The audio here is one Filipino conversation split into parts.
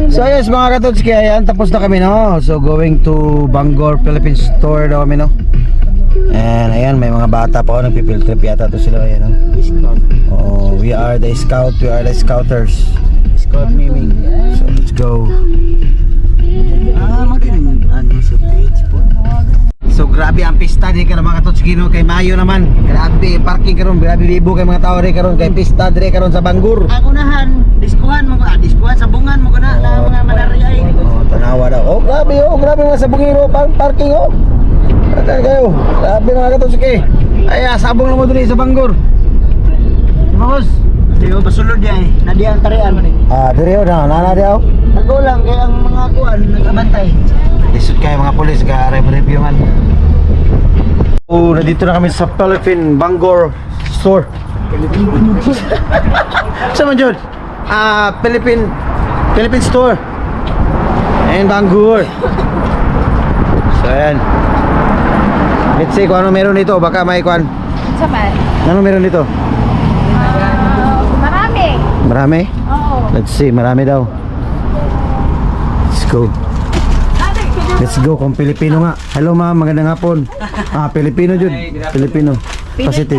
So yes mga katotski, ayan, tapos na kami no. So going to Bangor Philippine Store daw kami no. And ayan, may mga bata pa, nagpipil trip yata to sila, ayan no. Oh, we are the scout, we are the scouters. Scout Miming. So let's go. Magaling ano sa beach po. So grabe ang pista di ka na mga katotski no, kay Mayo naman. Grabe parking karon, grabe libo kay mga tao ri karon kay pista dire karon sa Bangor. Ang unahan, diskuhan mo ko, diskuhan sabungan mo ko na mga madarayay. Oh, tanawa daw. Oh, grabe mga sabungiro parking oh. Patay kayo. Grabe mga katotski. Ay, sabong lang mo dun sa Bangor. Boss, diyo basulod ay, nadiyan tarian. Dire na, nana diaw. Nagulang kay ang mga kuan nagabantay. Lisod kayo mga pulis, ka-review man. Oh, nandito na kami sa Philippine Bangor Store. Saan man dyan? Philippine Store. And Bangor. So, ayan. Let's see kung ano meron dito. Baka may kuan. Saman? Ano meron dito? Marami. Marami? Oo. Let's see, marami daw. Let's go. Let's go, kung Pilipino nga. Hello ma'am, magandang hapon. Pilipino jud. Pilipino. Positive.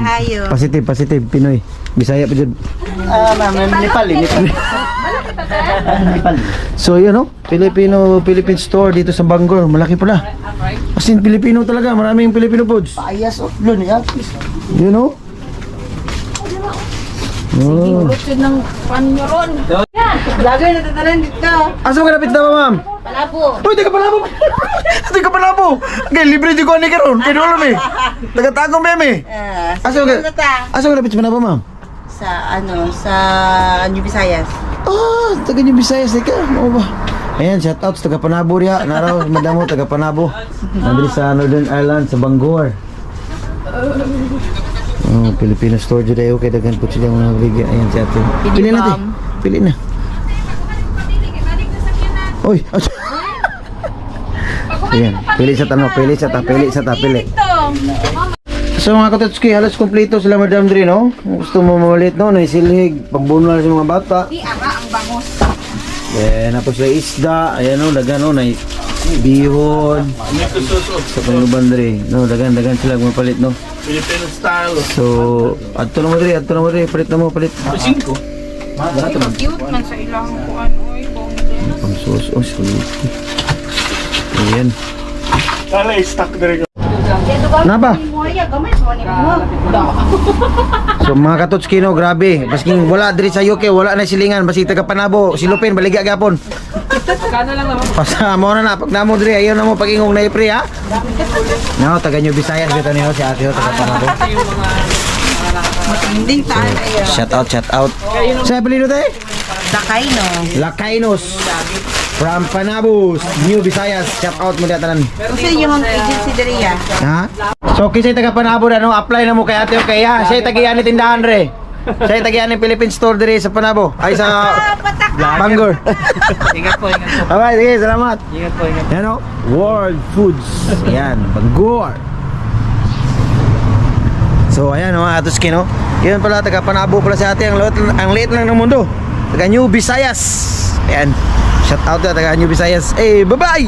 Positive, Pinoy. Bisaya pa jud. Ma'am, Nepali. So yun no, Philippine store dito sa Bangor, malaki pala. As in Pilipino talaga, maraming Filipino foods. Ayas of lun ya. You know? Oh. Lutod ng panyoron. Lagay na tatalan dito. Asa mo kalapit na ba ma'am? Palabo. Uy, taga Palabo. Taga Palabo. Okay, libre di ko ni karon. Kay dolo mi. Taga Tagum meme. Asa mo kalapit sa Palabo ma'am? Sa New Visayas. Taga New Visayas ka. Ano ba? Ayan, shout out sa taga Panabo riya. Naraw, madamo taga Panabo. Nandito sa Northern Ireland sa Bangor. Oh, Filipino store dyan tayo. Kaya dagan po sila mga bigyan. Ayan si ate. Pili natin. Pili na. Uy! Ayan. Pili sa tanong. Pili. So mga katotski, halos kompleto sila Madam Dre, no? Kung gusto mo mamalit, no? Naisilhig. Pagbunal sa mga bata. Di ama ang bangos. Ayan. Tapos na isda. Ayan, no? Dagan, no? Bihon. Sa Panginoon Dre. No? Dagan sila mapalit, no? Filipino style. So, adto na mo Dre. Palit na mo. 5. Cute man sa ilang kuan. Oy, Pang sauce. Oh, sweet. Ayan. Tala, stuck na rin. Na ba? Moya gamay sa ni mo. So mga katotski no, grabe. Basking wala diri sa UK, wala na silingan. Basi taga Panabo, silupin, baligya gapon. Pasa mo na pag namo diri, ayaw na mo pag-ingong na ipre ha. No, taga New Visayas dito niyo si ate taga Panabo. Matinding taan ayo. Shout out. Sa apelido tayo? Lakayno. Lakaynos. From Panabos, New Visayas. Shout out mo datan. Kasi yung agency diri ya. Ha? So kisay taga Panabo na no, apply na mo kay ate okay ha. Siya tagian ni tindahan re. Siya tagian ni Philippine store diri sa Panabo. Ay sa Bangor. Ingat po. Alright, sige, salamat. Ingat po. Yan o, World Foods. Ayan, Bangor. So ayan o, Atoski no. Yun pala, taga Panabo pala si ate. Ang liit lang ng mundo. Taga New Visayas. Ayan, shout out na taga New Visayas. Eh, bye-bye!